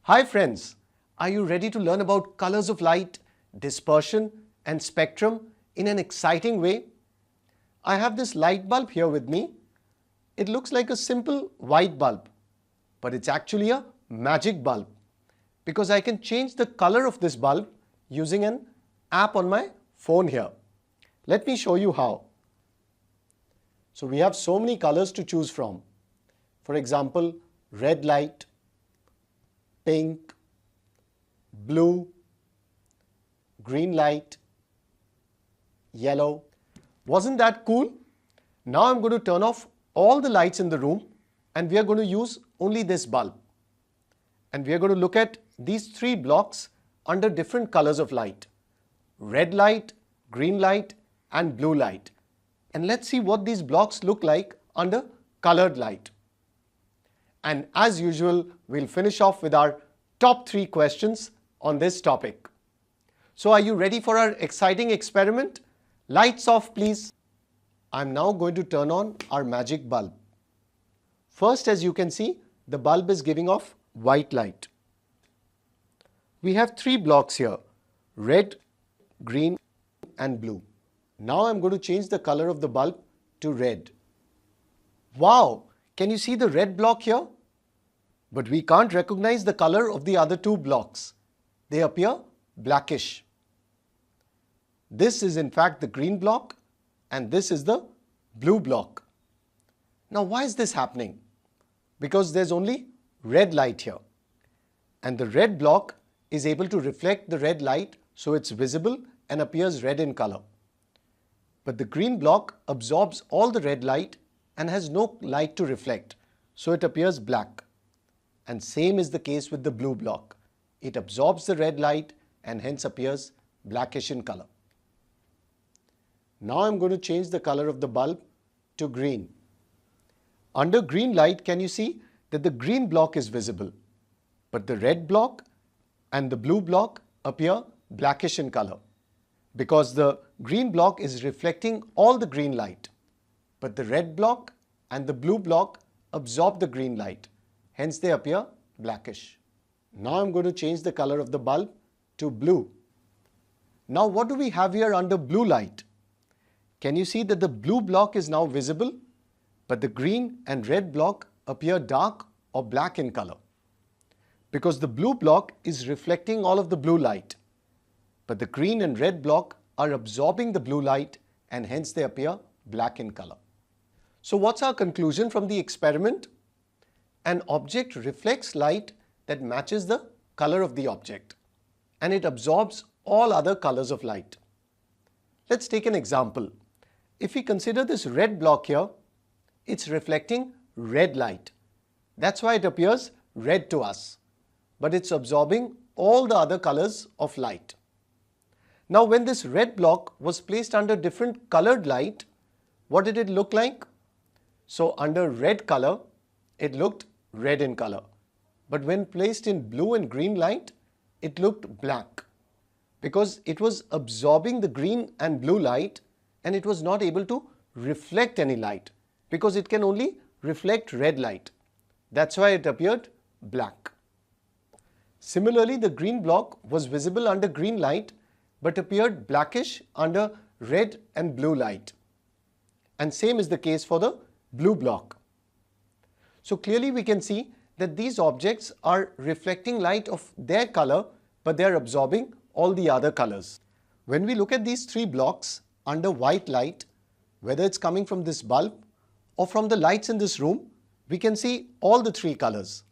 Hi friends, are you ready to learn about colors of light, dispersion and spectrum in an exciting way? I have this light bulb here with me. It looks like a simple white bulb, but it's actually a magic bulb because I can change the color of this bulb using an app on my phone here. Let me show you how. So we have so many colors to choose from. For example, red light, pink, blue, green light, yellow. Wasn't that cool? Now I'm going to turn off all the lights in the room and we are going to use only this bulb. And we are going to look at these three blocks under different colors of light. Red light, green light and blue light. And let's see what these blocks look like under colored light. And as usual, we'll finish off with our top 3 questions on this topic. So are you ready for our exciting experiment? Lights off, please. I'm now going to turn on our magic bulb. First, as you can see, the bulb is giving off white light. We have 3 blocks here, red, green and blue. Now I'm going to change the color of the bulb to red. Wow! Can you see the red block here? But we can't recognize the color of the other 2 blocks. They appear blackish. This is in fact the green block and this is the blue block. Now why is this happening? Because there's only red light here. And the red block is able to reflect the red light so it's visible and appears red in color. But the green block absorbs all the red light and has no light to reflect, so it appears black. And same is the case with the blue block. It absorbs the red light and hence appears blackish in color. Now I'm going to change the color of the bulb to green. Under green light, can you see that the green block is visible, but the red block and the blue block appear blackish in color because the green block is reflecting all the green light, but the red block and the blue block absorb the green light. Hence they appear blackish. Now I'm going to change the color of the bulb to blue. Now what do we have here under blue light? Can you see that the blue block is now visible, but the green and red block appear dark or black in color? Because the blue block is reflecting all of the blue light, but the green and red block are absorbing the blue light and hence they appear black in color. So what's our conclusion from the experiment? An object reflects light that matches the color of the object and it absorbs all other colors of light. Let's take an example. If we consider this red block here, it's reflecting red light. That's why it appears red to us, but it's absorbing all the other colors of light. Now when this red block was placed under different colored light, what did it look like? So under red color, it looked red in color. But when placed in blue and green light, it looked black because it was absorbing the green and blue light and it was not able to reflect any light because it can only reflect red light. That's why it appeared black. Similarly, the green block was visible under green light but appeared blackish under red and blue light. And same is the case for the blue block. So clearly we can see that these objects are reflecting light of their color, but they are absorbing all the other colors. When we look at these 3 blocks under white light, whether it's coming from this bulb or from the lights in this room, we can see all the 3 colors,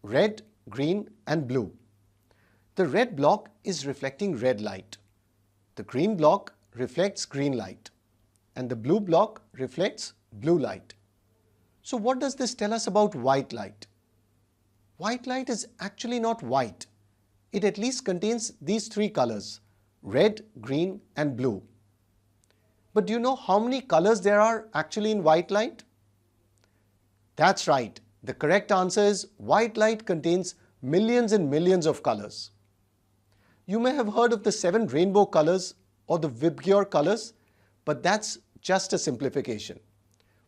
red, green and blue. The red block is reflecting red light. The green block reflects green light and the blue block reflects blue light. So what does this tell us about white light? White light is actually not white. It at least contains these 3 colors, red, green and blue. But do you know how many colors there are actually in white light? That's right. The correct answer is white light contains millions and millions of colors. You may have heard of the 7 rainbow colors or the Vibgyor colors, but that's just a simplification.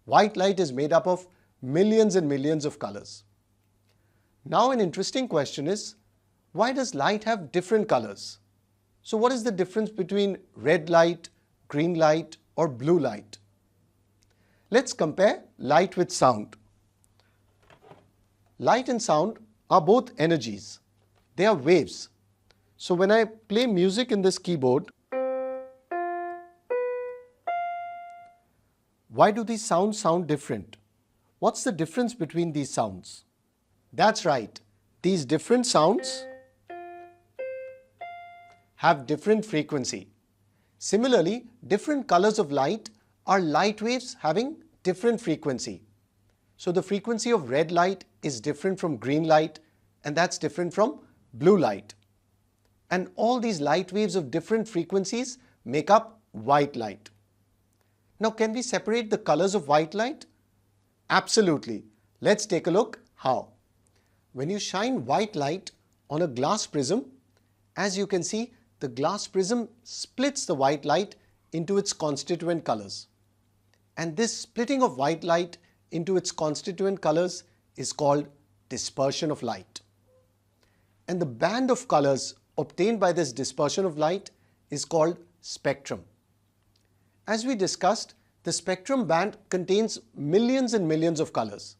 White light is made up of millions and millions of colors. Now an interesting question is, why does light have different colors? So what is the difference between red light, green light or blue light? Let's compare light with sound. Light and sound are both energies. They are waves. So when I play music in this keyboard, why do these sounds sound different? What's the difference between these sounds? That's right. These different sounds have different frequency. Similarly, different colors of light are light waves having different frequency. So the frequency of red light is different from green light, and that's different from blue light. And all these light waves of different frequencies make up white light. Now, can we separate the colors of white light? Absolutely. Let's take a look how. When you shine white light on a glass prism, as you can see, the glass prism splits the white light into its constituent colors. And this splitting of white light into its constituent colors is called dispersion of light. And the band of colors obtained by this dispersion of light is called spectrum. As we discussed, the spectrum band contains millions and millions of colors.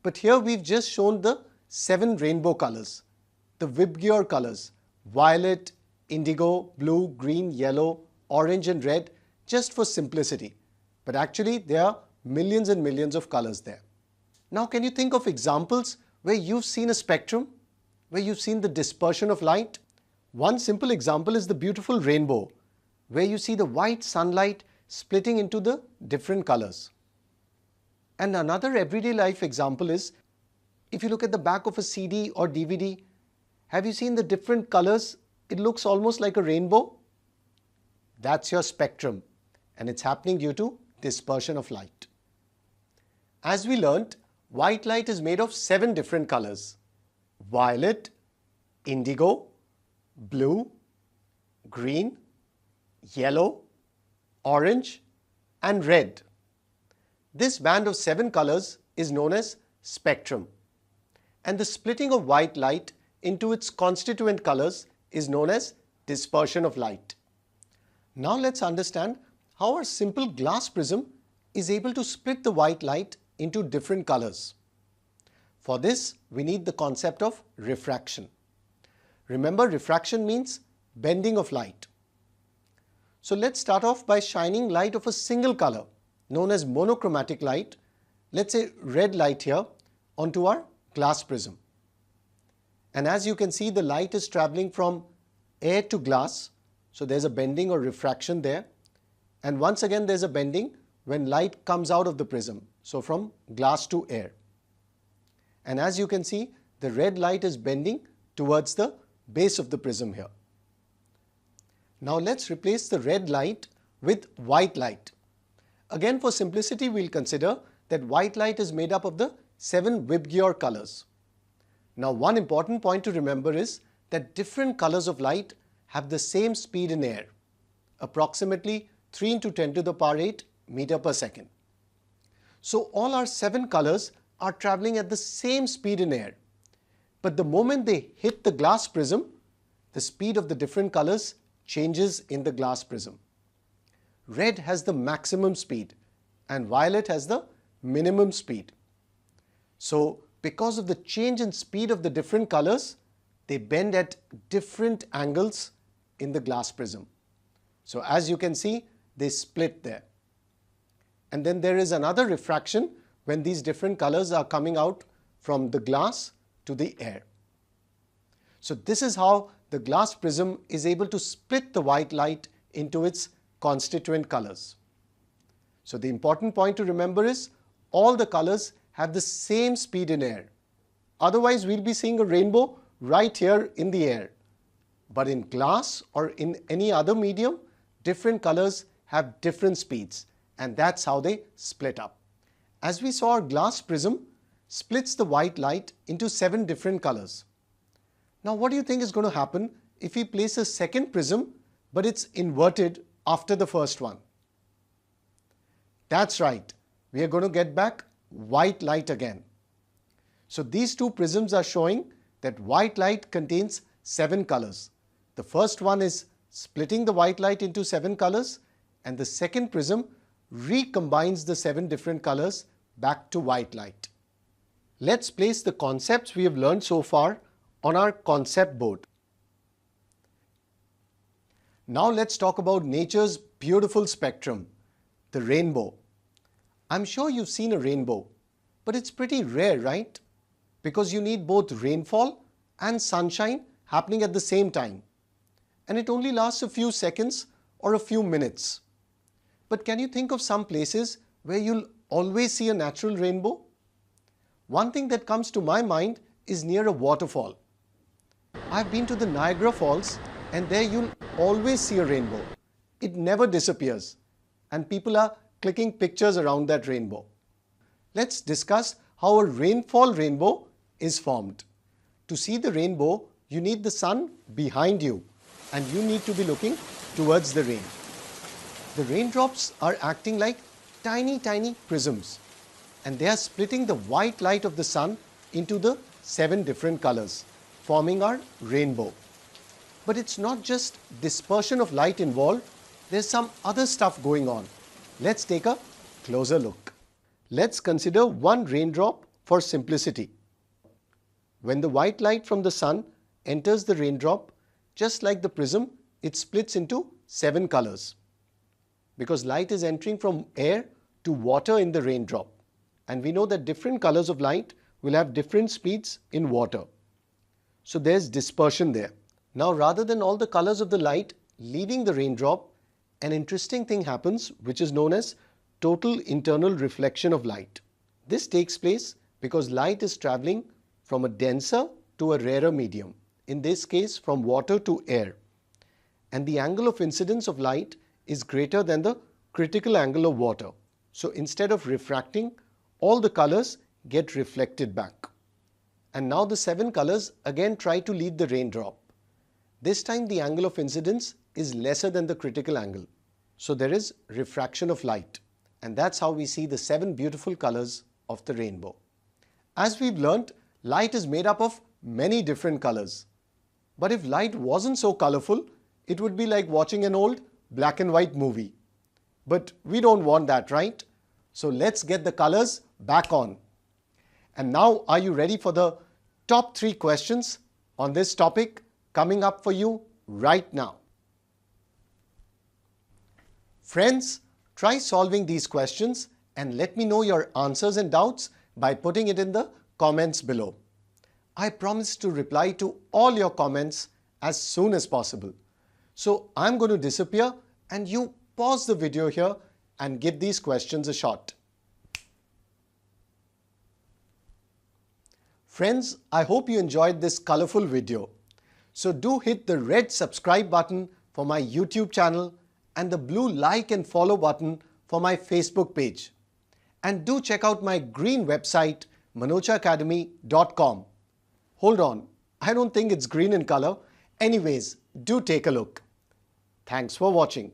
But here we've just shown the 7 rainbow colors, the Vibgyor colors, violet, indigo, blue, green, yellow, orange and red, just for simplicity. But actually there are millions and millions of colors there. Now can you think of examples where you've seen a spectrum, where you've seen the dispersion of light? One simple example is the beautiful rainbow, where you see the white sunlight splitting into the different colors. And another everyday life example is, if you look at the back of a CD or DVD, have you seen the different colors? It looks almost like a rainbow. That's your spectrum, and it's happening due to dispersion of light. As we learnt, white light is made of 7 different colors: violet, indigo, blue, green, yellow, orange and red. This band of 7 colors is known as spectrum, and the splitting of white light into its constituent colors is known as dispersion of light. Now let's understand how a simple glass prism is able to split the white light into different colors. For this, we need the concept of refraction. Remember, refraction means bending of light. So let's start off by shining light of a single color, known as monochromatic light, let's say red light here, onto our glass prism. And as you can see, the light is traveling from air to glass, so there's a bending or refraction there. And once again there's a bending when light comes out of the prism, so from glass to air. And as you can see, the red light is bending towards the base of the prism here. Now let's replace the red light with white light. Again, for simplicity, we'll consider that white light is made up of the 7 Vibgyor colors. Now one important point to remember is that different colors of light have the same speed in air, approximately 3 into 10 to the power 8 meter per second. So all our 7 colors are traveling at the same speed in air. But the moment they hit the glass prism, the speed of the different colors changes in the glass prism. Red has the maximum speed and violet has the minimum speed. So because of the change in speed of the different colors, they bend at different angles in the glass prism. So as you can see, they split there. And then there is another refraction when these different colors are coming out from the glass to the air. So this is how the glass prism is able to split the white light into its constituent colors. So the important point to remember is all the colors have the same speed in air. Otherwise, we'll be seeing a rainbow right here in the air. But in glass or in any other medium, different colors have different speeds, and that's how they split up. As we saw, our glass prism splits the white light into 7 different colors. Now what do you think is going to happen if we place a second prism but it's inverted after the first one? That's right, we are going to get back white light again. So these two prisms are showing that white light contains 7 colors. The first one is splitting the white light into 7 colors, and the second prism recombines the 7 different colors back to white light. Let's place the concepts we have learned so far on our concept board. Now let's talk about nature's beautiful spectrum, the rainbow. I'm sure you've seen a rainbow, but it's pretty rare, right? Because you need both rainfall and sunshine happening at the same time. And it only lasts a few seconds or a few minutes. But can you think of some places where you'll always see a natural rainbow? One thing that comes to my mind is near a waterfall. I've been to the Niagara Falls, and there you'll always see a rainbow. It never disappears, and people are clicking pictures around that rainbow. Let's discuss how a rainfall rainbow is formed. To see the rainbow, you need the sun behind you, and you need to be looking towards the rain. The raindrops are acting like tiny prisms, and they are splitting the white light of the sun into the 7 different colors, forming our rainbow. But it's not just dispersion of light involved, there's some other stuff going on. Let's take a closer look. Let's consider one raindrop for simplicity. When the white light from the sun enters the raindrop, just like the prism, it splits into 7 colors. Because light is entering from air to water in the raindrop. And we know that different colors of light will have different speeds in water. So there's dispersion there. Now, rather than all the colors of the light leaving the raindrop, an interesting thing happens which is known as total internal reflection of light. This takes place because light is traveling from a denser to a rarer medium, in this case from water to air. And the angle of incidence of light is greater than the critical angle of water. So instead of refracting, all the colors get reflected back. And now the 7 colors again try to lead the raindrop. This time the angle of incidence is lesser than the critical angle. So there is refraction of light. And that's how we see the 7 beautiful colors of the rainbow. As we've learnt, light is made up of many different colors. But if light wasn't so colorful, it would be like watching an old black and white movie. But we don't want that, right? So let's get the colors back on. And now, are you ready for the top 3 questions on this topic coming up for you right now? Friends, try solving these questions and let me know your answers and doubts by putting it in the comments below. I promise to reply to all your comments as soon as possible. So I'm going to disappear and you pause the video here and give these questions a shot. Friends, I hope you enjoyed this colorful video. So do hit the red subscribe button for my YouTube channel and the blue like and follow button for my Facebook page. And do check out my green website, manochaacademy.com. Hold on, I don't think it's green in color. Anyways, do take a look. Thanks for watching.